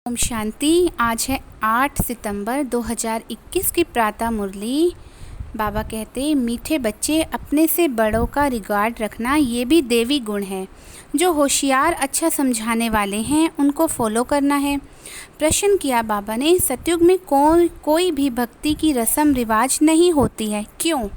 ओम शांति। आज है 8 सितंबर 2021 की प्रातः मुरली। बाबा कहते, मीठे बच्चे, अपने से बड़ों का रिगार्ड रखना ये भी देवी गुण है। जो होशियार अच्छा समझाने वाले हैं उनको फॉलो करना है। प्रश्न किया बाबा ने, सतयुग में कोई भी भक्ति की रस्म रिवाज नहीं होती है, क्यों?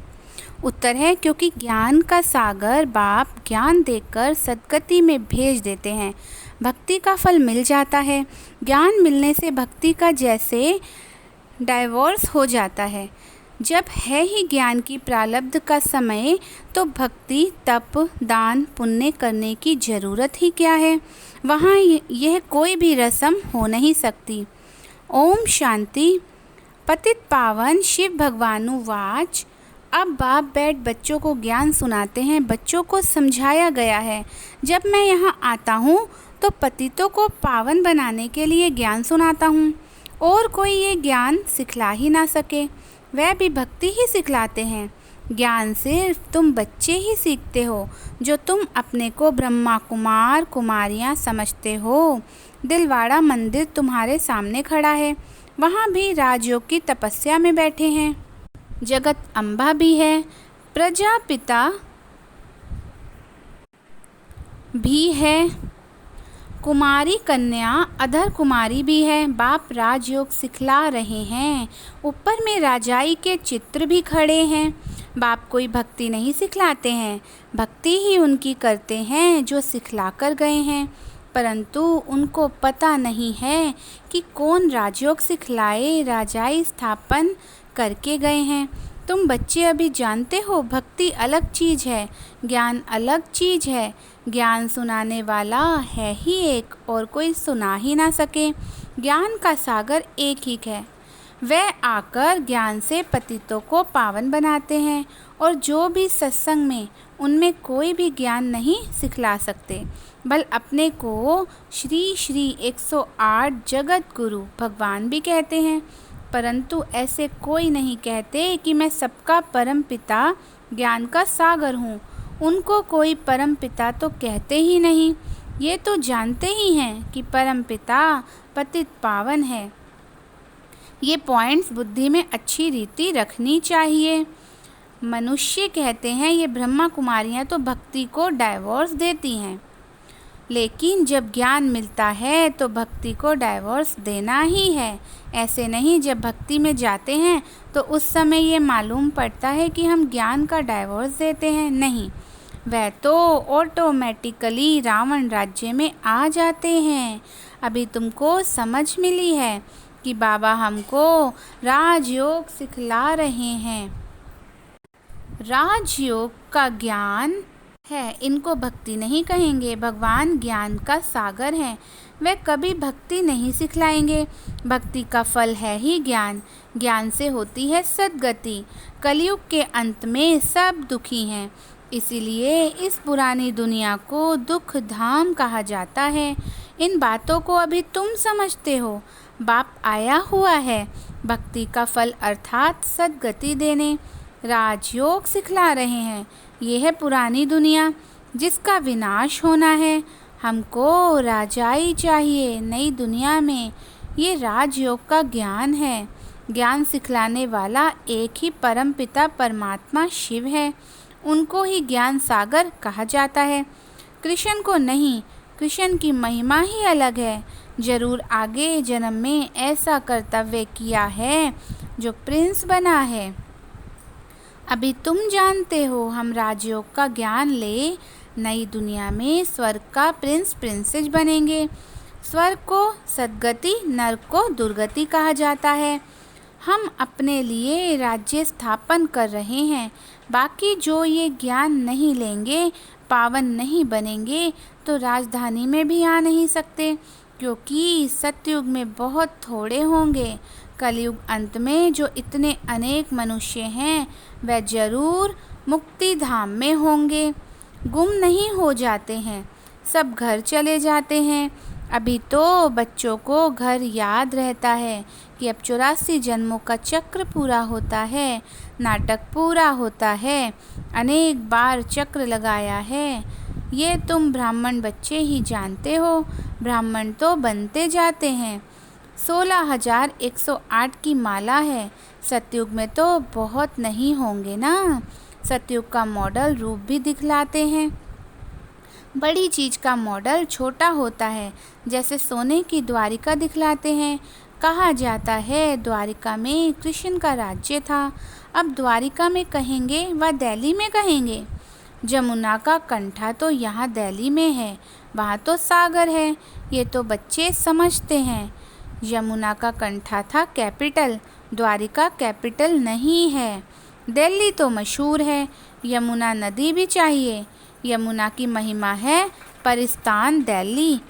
उत्तर है, क्योंकि ज्ञान का सागर बाप ज्ञान देकर सद्गति में भेज देते हैं। भक्ति का फल मिल जाता है। ज्ञान मिलने से भक्ति का जैसे डाइवोर्स हो जाता है। जब है ही ज्ञान की प्रारब्ध का समय, तो भक्ति, तप, दान, पुण्य करने की जरूरत ही क्या है। वहाँ यह कोई भी रस्म हो नहीं सकती। ओम शांति। पतित पावन शिव भगवानुवाच। अब बाप बैठ बच्चों को ज्ञान सुनाते हैं। बच्चों को समझाया गया है, जब मैं यहाँ आता हूँ तो पतितों को पावन बनाने के लिए ज्ञान सुनाता हूँ। और कोई ये ज्ञान सिखला ही ना सके, वह भी भक्ति ही सिखलाते हैं। ज्ञान सिर्फ तुम बच्चे ही सीखते हो, जो तुम अपने को ब्रह्मा कुमार कुमारियाँ समझते हो। दिलवाड़ा मंदिर तुम्हारे सामने खड़ा है, वहाँ भी राजयोग की तपस्या में बैठे हैं। जगत अम्बा भी है, प्रजापिता भी है, कुमारी कन्या अधर कुमारी भी है। बाप राजयोग सिखला रहे हैं। ऊपर में राजाई के चित्र भी खड़े हैं। बाप कोई भक्ति नहीं सिखलाते हैं, भक्ति ही उनकी करते हैं जो सिखला कर गए हैं। परंतु उनको पता नहीं है कि कौन राजयोग सिखलाए, राजाई स्थापन करके गए हैं। तुम बच्चे अभी जानते हो, भक्ति अलग चीज़ है, ज्ञान अलग चीज़ है। ज्ञान सुनाने वाला है ही एक, और कोई सुना ही ना सके। ज्ञान का सागर एक ही है, वह आकर ज्ञान से पतितों को पावन बनाते हैं। और जो भी सत्संग में, उनमें कोई भी ज्ञान नहीं सिखला सकते, बल अपने को श्री श्री 108 जगत गुरु भगवान भी कहते हैं। परंतु ऐसे कोई नहीं कहते कि मैं सबका परम पिता ज्ञान का सागर हूँ। उनको कोई परम पिता तो कहते ही नहीं। ये तो जानते ही हैं कि परम पिता पतित पावन है। ये पॉइंट्स बुद्धि में अच्छी रीति रखनी चाहिए। मनुष्य कहते हैं ये ब्रह्मा कुमारियाँ तो भक्ति को डाइवोर्स देती हैं, लेकिन जब ज्ञान मिलता है तो भक्ति को डाइवोर्स देना ही है। ऐसे नहीं, जब भक्ति में जाते हैं तो उस समय ये मालूम पड़ता है कि हम ज्ञान का डाइवोर्स देते हैं। नहीं, वह तो ऑटोमेटिकली रावण राज्य में आ जाते हैं। अभी तुमको समझ मिली है कि बाबा हमको राजयोग सिखला रहे हैं। राजयोग का ज्ञान है, इनको भक्ति नहीं कहेंगे। भगवान ज्ञान का सागर हैं, वे कभी भक्ति नहीं सिखलाएंगे। भक्ति का फल है ही ज्ञान। ज्ञान से होती है सद्गति। कलयुग के अंत में सब दुखी हैं, इसीलिए इस पुरानी दुनिया को दुख धाम कहा जाता है। इन बातों को अभी तुम समझते हो। बाप आया हुआ है भक्ति का फल अर्थात सद्गति देने। राजयोग सिखला रहे हैं। यह है पुरानी दुनिया जिसका विनाश होना है। हमको राजाई चाहिए नई दुनिया में। ये राजयोग का ज्ञान है। ज्ञान सिखलाने वाला एक ही परम पिता परमात्मा शिव है। उनको ही ज्ञान सागर कहा जाता है, कृष्ण को नहीं। कृष्ण की महिमा ही अलग है। जरूर आगे जन्म में ऐसा कर्तव्य किया है जो प्रिंस बना है। अभी तुम जानते हो, हम राजयोग का ज्ञान ले नई दुनिया में स्वर्ग का प्रिंस प्रिंसेस बनेंगे। स्वर्ग को सद्गति, नरक को दुर्गति कहा जाता है। हम अपने लिए राज्य स्थापन कर रहे हैं। बाकी जो ये ज्ञान नहीं लेंगे, पावन नहीं बनेंगे, तो राजधानी में भी आ नहीं सकते, क्योंकि सतयुग में बहुत थोड़े होंगे। कलयुग अंत में जो इतने अनेक मनुष्य हैं, वह जरूर मुक्ति धाम में होंगे। गुम नहीं हो जाते हैं, सब घर चले जाते हैं। अभी तो बच्चों को घर याद रहता है कि अब 84 जन्मों का चक्र पूरा होता है, नाटक पूरा होता है, अनेक बार चक्र लगाया है। ये तुम ब्राह्मण बच्चे ही जानते हो। ब्राह्मण तो बनते जाते हैं, 16,108 की माला है। सतयुग में तो बहुत नहीं होंगे ना। सतयुग का मॉडल रूप भी दिखलाते हैं। बड़ी चीज़ का मॉडल छोटा होता है, जैसे सोने की द्वारिका दिखलाते हैं। कहा जाता है द्वारिका में कृष्ण का राज्य था। अब द्वारिका में कहेंगे व दिल्ली में कहेंगे। जमुना का कंठा तो यहाँ दिल्ली में है, वहाँ तो सागर है, ये तो बच्चे समझते हैं। यमुना का कंठा था कैपिटल, द्वारिका कैपिटल नहीं है। दिल्ली तो मशहूर है, यमुना नदी भी चाहिए। यमुना की महिमा है, पर स्थान दिल्ली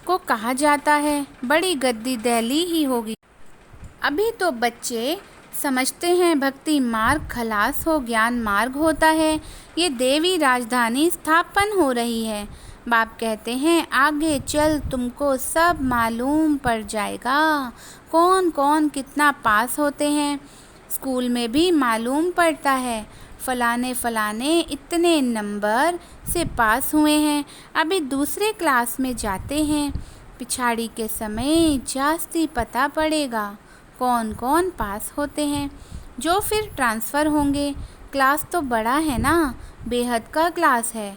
को कहा जाता है। बड़ी गद्दी दिल्ली ही होगी। अभी तो बच्चे समझते हैं भक्ति मार्ग खलास हो ज्ञान मार्ग होता है। ये देवी राजधानी स्थापन हो रही है। बाप कहते हैं आगे चल तुमको सब मालूम पड़ जाएगा, कौन कौन कितना पास होते हैं। स्कूल में भी मालूम पड़ता है, फलाने फलाने इतने नंबर से पास हुए हैं। अभी दूसरे क्लास में जाते हैं, पिछाड़ी के समय जास्ती पता पड़ेगा कौन कौन पास होते हैं, जो फिर ट्रांसफ़र होंगे। क्लास तो बड़ा है ना, बेहद का क्लास है।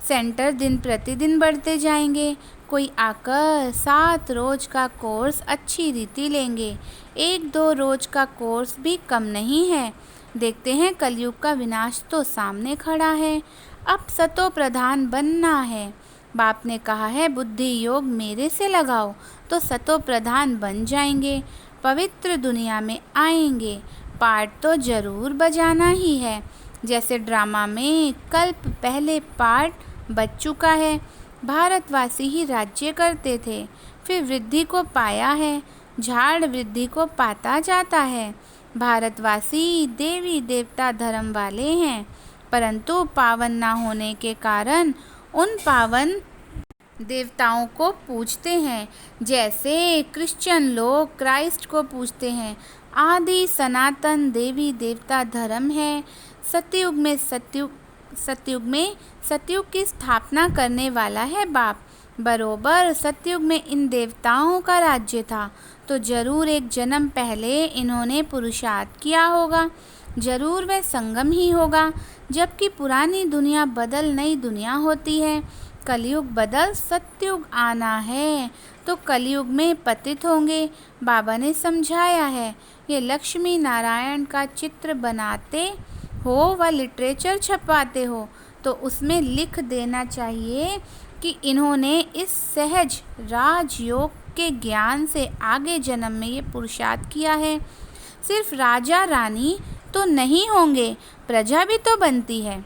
सेंटर दिन प्रतिदिन बढ़ते जाएंगे। कोई आकर 7 रोज़ का कोर्स अच्छी रीति लेंगे, 1-2 रोज़ का कोर्स भी कम नहीं है। देखते हैं कलयुग का विनाश तो सामने खड़ा है। अब सतो प्रधान बनना है। बाप ने कहा है बुद्धि योग मेरे से लगाओ तो सतो प्रधान बन जाएंगे, पवित्र दुनिया में आएंगे। पार्ट तो ज़रूर बजाना ही है। जैसे ड्रामा में कल्प पहले पार्ट बज चुका है। भारतवासी ही राज्य करते थे, फिर वृद्धि को पाया है। झाड़ वृद्धि को पाता जाता है। भारतवासी देवी देवता धर्म वाले हैं, परंतु पावन ना होने के कारण उन पावन देवताओं को पूजते हैं। जैसे क्रिश्चियन लोग क्राइस्ट को पूजते हैं। आदि सनातन देवी देवता धर्म है। सतयुग में सतयुग की स्थापना करने वाला है बाप। बरोबर सतयुग में इन देवताओं का राज्य था, तो जरूर एक जन्म पहले इन्होंने पुरुषार्थ किया होगा। जरूर वह संगम ही होगा। जबकि पुरानी दुनिया बदल नई दुनिया होती है। कलयुग बदल सतयुग आना है, तो कलयुग में पतित होंगे। बाबा ने समझाया है। ये लक्ष्मी नारायण का चित्र बनाते हो व लिटरेचर छपवाते हो, तो उसमें लिख देना चाहिए कि इन्होंने इस सहज राजयोग के ज्ञान से आगे जन्म में ये पुरुषार्थ किया है। सिर्फ राजा रानी तो नहीं होंगे, प्रजा भी तो बनती है।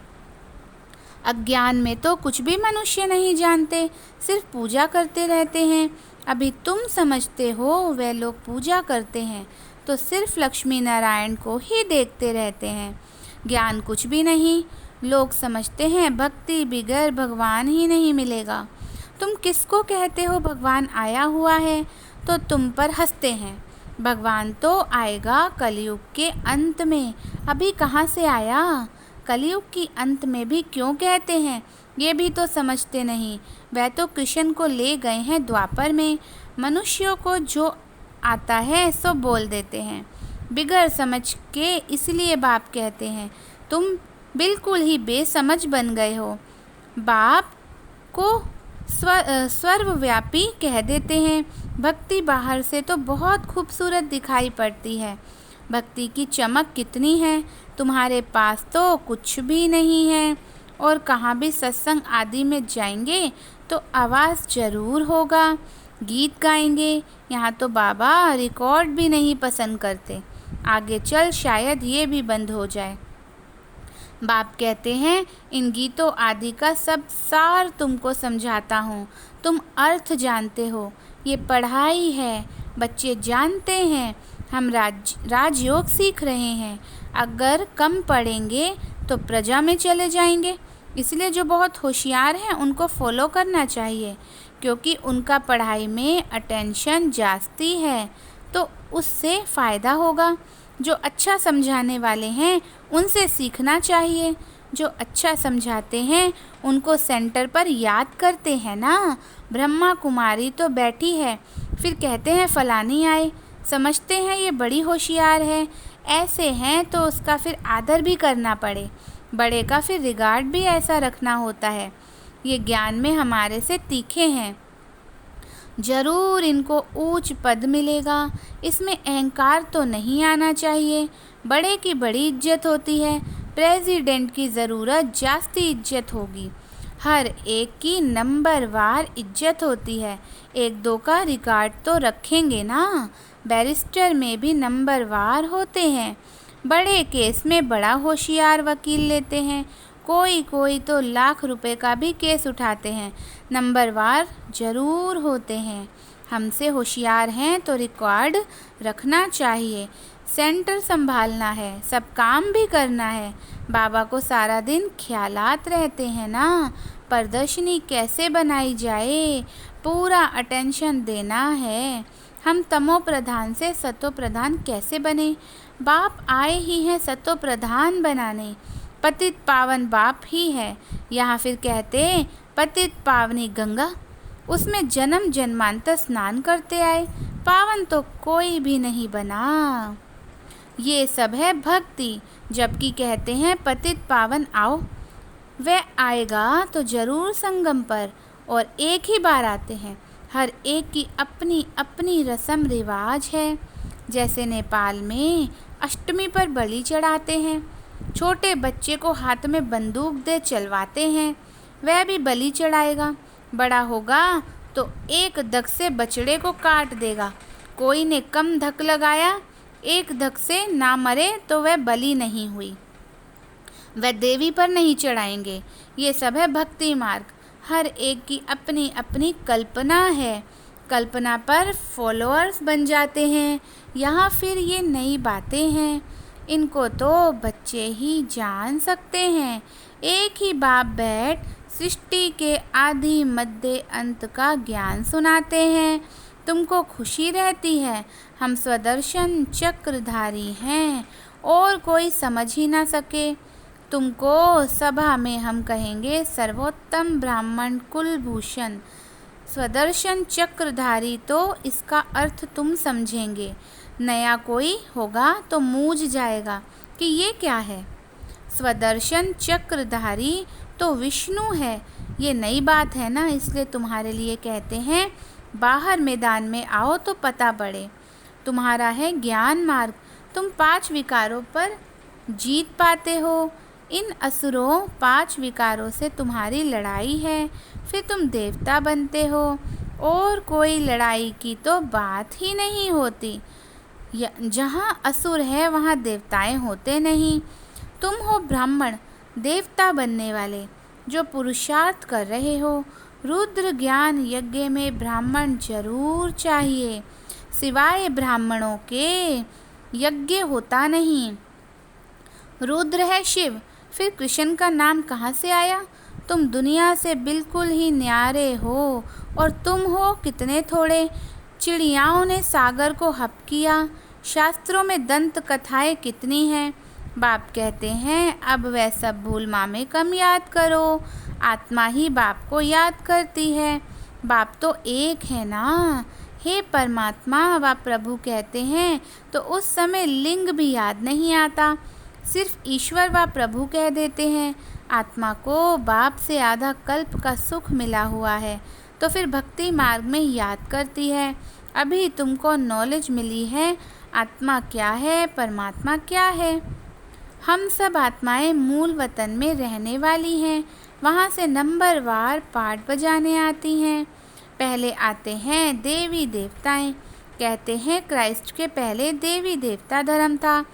अज्ञान में तो कुछ भी मनुष्य नहीं जानते, सिर्फ पूजा करते रहते हैं। अभी तुम समझते हो वे लोग पूजा करते हैं, तो सिर्फ लक्ष्मी नारायण को ही देखते रहते हैं। ज्ञान कुछ भी नहीं। लोग समझते हैं भक्ति बिगर भगवान ही नहीं मिलेगा। तुम किसको कहते हो भगवान आया हुआ है, तो तुम पर हंसते हैं। भगवान तो आएगा कलयुग के अंत में। अभी कहाँ से आया? कलयुग की अंत में भी क्यों कहते हैं, ये भी तो समझते नहीं। वह तो कृष्ण को ले गए हैं द्वापर में। मनुष्यों को जो आता है सो बोल देते हैं बिगर समझ के। इसलिए बाप कहते हैं तुम बिल्कुल ही बेसमझ बन गए हो। बाप को सर्वव्यापी कह देते हैं। भक्ति बाहर से तो बहुत खूबसूरत दिखाई पड़ती है। भक्ति की चमक कितनी है, तुम्हारे पास तो कुछ भी नहीं है। और कहाँ भी सत्संग आदि में जाएंगे तो आवाज़ ज़रूर होगा, गीत गाएंगे। यहाँ तो बाबा रिकॉर्ड भी नहीं पसंद करते। आगे चल शायद ये भी बंद हो जाए। बाप कहते हैं इन गीतों आदि का सब सार तुमको समझाता हूँ, तुम अर्थ जानते हो। ये पढ़ाई है, बच्चे जानते हैं। हम राजयोग सीख रहे हैं। अगर कम पढ़ेंगे तो प्रजा में चले जाएंगे। इसलिए जो बहुत होशियार हैं उनको फॉलो करना चाहिए, क्योंकि उनका पढ़ाई में अटेंशन जास्ती है, तो उससे फ़ायदा होगा। जो अच्छा समझाने वाले हैं उनसे सीखना चाहिए। जो अच्छा समझाते हैं उनको सेंटर पर याद करते हैं ना। ब्रह्मा कुमारी तो बैठी है, फिर कहते हैं फलानी आए, समझते हैं ये बड़ी होशियार है। ऐसे हैं तो उसका फिर आदर भी करना पड़े, बड़े का फिर रिगार्ड भी ऐसा रखना होता है। ये ज्ञान में हमारे से तीखे हैं, जरूर इनको ऊंच पद मिलेगा। इसमें अहंकार तो नहीं आना चाहिए। बड़े की बड़ी इज्जत होती है, प्रेसिडेंट की ज़रूरत जास्ती इज्जत होगी। हर एक की नंबरवार इज्जत होती है, एक दो का रिकॉर्ड तो रखेंगे ना। बैरिस्टर में भी नंबरवार होते हैं। बड़े केस में बड़ा होशियार वकील लेते हैं, कोई कोई तो लाख रुपए का भी केस उठाते हैं। नंबरवार जरूर होते हैं। हमसे होशियार हैं तो रिकॉर्ड रखना चाहिए। सेंटर संभालना है, सब काम भी करना है। बाबा को सारा दिन ख्यालात रहते हैं ना, प्रदर्शनी कैसे बनाई जाए, पूरा अटेंशन देना है। हम तमो प्रधान से सतो प्रधान कैसे बने, बाप आए ही हैं सतो प्रधान बनाने। पतित पावन बाप ही है। यहाँ फिर कहते पतित पावनी गंगा, उसमें जन्म जन्मांतर स्नान करते आए, पावन तो कोई भी नहीं बना। ये सब है भक्ति। जबकि कहते हैं पतित पावन आओ, वह आएगा तो जरूर संगम पर, और एक ही बार आते हैं। हर एक की अपनी अपनी रस्म रिवाज है। जैसे नेपाल में अष्टमी पर बलि चढ़ाते हैं, छोटे बच्चे को हाथ में बंदूक दे चलवाते हैं, वह भी बलि चढ़ाएगा। बड़ा होगा तो एक धक से बछड़े को काट देगा। कोई ने कम धक लगाया, एक धक से ना मरे तो वह बलि नहीं हुई, वह देवी पर नहीं चढ़ाएंगे। ये सब है भक्ति मार्ग। हर एक की अपनी अपनी कल्पना है, कल्पना पर फॉलोअर्स बन जाते हैं। यहाँ फिर ये नई बातें हैं, इनको तो बच्चे ही जान सकते हैं। एक ही बाप बैठ सृष्टि के आदि मध्य अंत का ज्ञान सुनाते हैं, तुमको खुशी रहती है। हम स्वदर्शन चक्रधारी हैं, और कोई समझ ही ना सके तुमको। सभा में हम कहेंगे सर्वोत्तम ब्राह्मण कुलभूषण। स्वदर्शन चक्रधारी तो इसका अर्थ तुम समझेंगे, नया कोई होगा तो मूझ जाएगा कि ये क्या है। स्वदर्शन चक्रधारी तो विष्णु है, ये नई बात है ना, इसलिए तुम्हारे लिए कहते हैं बाहर मैदान में आओ तो पता पड़े। तुम्हारा है ज्ञान मार्ग, तुम 5 विकारों पर जीत पाते हो। इन असुरों 5 विकारों से तुम्हारी लड़ाई है, फिर तुम देवता बनते हो, और कोई लड़ाई की तो बात ही नहीं होती। जहाँ असुर है वहाँ देवताएं होते नहीं। तुम हो ब्राह्मण देवता बनने वाले, जो पुरुषार्थ कर रहे हो। रुद्र ज्ञान यज्ञ में ब्राह्मण जरूर चाहिए, सिवाय ब्राह्मणों के यज्ञ होता नहीं। रुद्र है शिव, फिर कृष्ण का नाम कहाँ से आया। तुम दुनिया से बिल्कुल ही न्यारे हो, और तुम हो कितने थोड़े। चिड़ियाओं ने सागर को हप किया, शास्त्रों में दंत कथाएं कितनी हैं। बाप कहते हैं अब वह सब भूल मामे कम याद करो, आत्मा ही बाप को याद करती है। बाप तो एक है ना, हे परमात्मा व प्रभु कहते हैं तो उस समय लिंग भी याद नहीं आता, सिर्फ ईश्वर व प्रभु कह देते हैं। आत्मा को बाप से आधा कल्प का सुख मिला हुआ है, तो फिर भक्ति मार्ग में याद करती है। अभी तुमको नॉलेज मिली है, आत्मा क्या है, परमात्मा क्या है। हम सब आत्माएं मूल वतन में रहने वाली हैं, वहाँ से नंबरवार पाठ बजाने आती हैं। पहले आते हैं देवी देवताएं। कहते हैं क्राइस्ट के पहले देवी देवता धर्म था।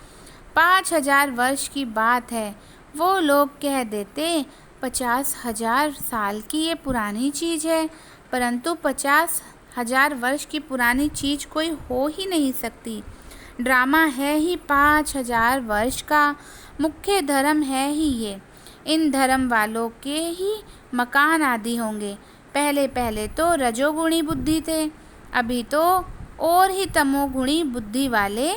5000 वर्ष की बात है। वो लोग कह देते 50,000 साल की ये पुरानी चीज़ है, परंतु 50,000 वर्ष की पुरानी चीज़ कोई हो ही नहीं सकती। ड्रामा है ही 5,000 वर्ष का, मुख्य धर्म है ही ये। इन धर्म वालों के ही मकान आदि होंगे। पहले पहले तो रजोगुणी बुद्धि थे, अभी तो और ही तमोगुणी बुद्धि वाले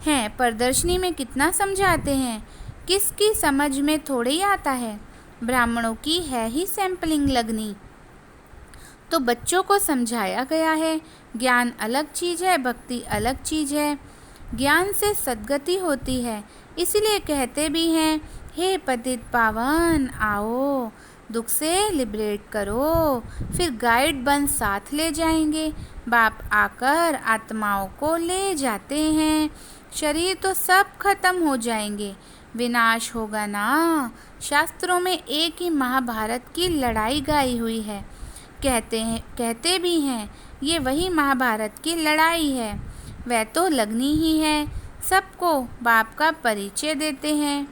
हैं। प्रदर्शनी में कितना समझाते हैं, किसकी समझ में थोड़े ही आता है। ब्राह्मणों की है ही सैंपलिंग लगनी, तो बच्चों को समझाया गया है ज्ञान अलग चीज़ है, भक्ति अलग चीज़ है। ज्ञान से सद्गति होती है, इसलिए कहते भी हैं हे पतित पावन आओ, दुख से लिबरेट करो। फिर गाइड बन साथ ले जाएंगे। बाप आकर आत्माओं को ले जाते हैं। शरीर तो सब खत्म हो जाएंगे, विनाश होगा ना। शास्त्रों में एक ही महाभारत की लड़ाई गाई हुई है। कहते भी हैं ये वही महाभारत की लड़ाई है। वह तो लगनी ही है। सबको बाप का परिचय देते हैं।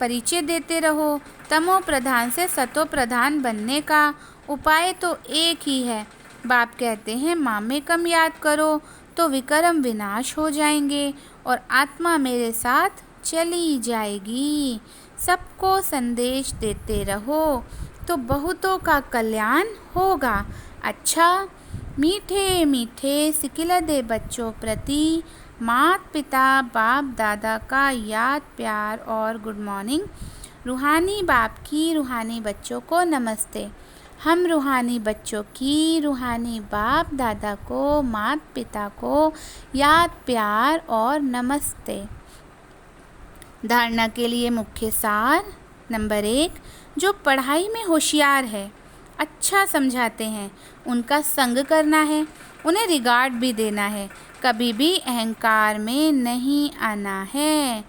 परिचय देते रहो। तमो प्रधान से सतो प्रधान बनने का उपाय तो एक ही है। बाप कहते हैं मामे कम याद करो तो विकर्म विनाश हो जाएंगे और आत्मा मेरे साथ चली जाएगी। सबको संदेश देते रहो तो बहुतों का कल्याण होगा। अच्छा, मीठे मीठे सिकिलदे बच्चों प्रति माता पिता बाप दादा का याद प्यार और गुड मॉर्निंग। रूहानी बाप की रूहानी बच्चों को नमस्ते। हम रूहानी बच्चों की रूहानी बाप दादा को माता पिता को याद प्यार और नमस्ते। धारणा के लिए मुख्य सार। नंबर 1, जो पढ़ाई में होशियार है, अच्छा समझाते हैं, उनका संग करना है, उन्हें रिगार्ड भी देना है, कभी भी अहंकार में नहीं आना है।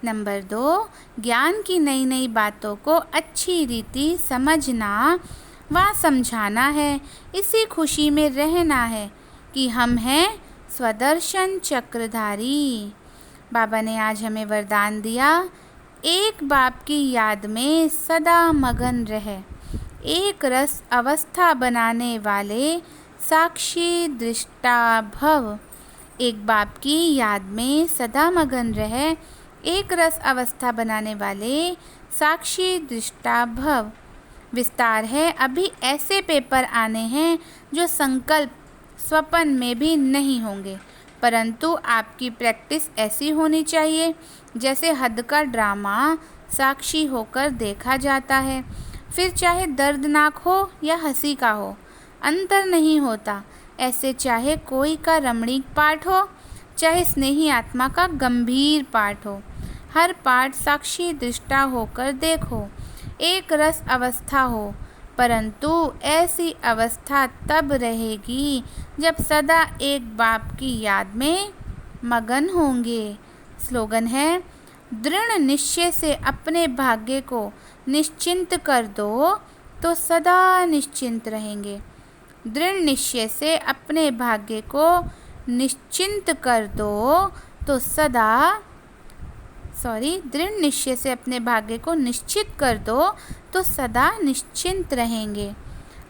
नंबर 2, ज्ञान की नई नई बातों को अच्छी रीति समझना व समझाना है। इसी खुशी में रहना है कि हम हैं स्वदर्शन चक्रधारी। बाबा ने आज हमें वरदान दिया, एक बाप की याद में सदा मगन रहे, एक रस अवस्था बनाने वाले साक्षी दृष्टा भव। एक बाप की याद में सदा मगन रहे, एक रस अवस्था बनाने वाले साक्षी दृष्टा भव। विस्तार है, अभी ऐसे पेपर आने हैं जो संकल्प स्वप्न में भी नहीं होंगे, परंतु आपकी प्रैक्टिस ऐसी होनी चाहिए जैसे हद का ड्रामा साक्षी होकर देखा जाता है। फिर चाहे दर्दनाक हो या हंसी का हो, अंतर नहीं होता। ऐसे चाहे कोई का रमणीक पाठ हो, चाहे स्नेही आत्मा का गंभीर पाठ हो, हर पाठ साक्षी दृष्टा होकर देखो। एक रस अवस्था हो, परंतु ऐसी अवस्था तब रहेगी जब सदा एक बाप की याद में मगन होंगे। स्लोगन है, दृढ़ निश्चय से अपने भाग्य को निश्चिंत कर दो तो सदा निश्चिंत रहेंगे। दृढ़ निश्चय से अपने भाग्य को निश्चिंत कर दो तो दृढ़ निश्चय से अपने भाग्य को निश्चित कर दो तो सदा निश्चिंत रहेंगे।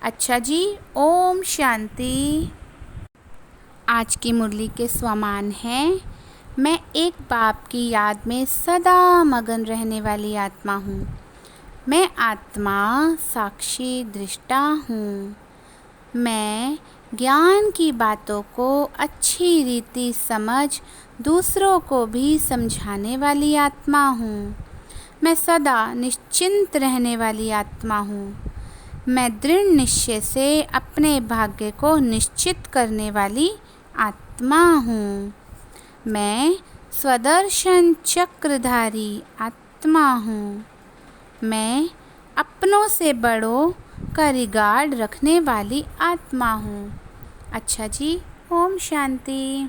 अच्छा जी, ओम शांति। आज की मुरली के स्वमान हैं, मैं एक बाप की याद में सदा मगन रहने वाली आत्मा हूँ। मैं आत्मा साक्षी दृष्टा हूँ। मैं ज्ञान की बातों को अच्छी रीति समझ दूसरों को भी समझाने वाली आत्मा हूँ। मैं सदा निश्चिंत रहने वाली आत्मा हूँ। मैं दृढ़ निश्चय से अपने भाग्य को निश्चित करने वाली आत्मा हूँ। मैं स्वदर्शन चक्रधारी आत्मा हूँ। मैं अपनों से बड़ों का रिगार्ड रखने वाली आत्मा हूँ। अच्छा जी, ओम शांति।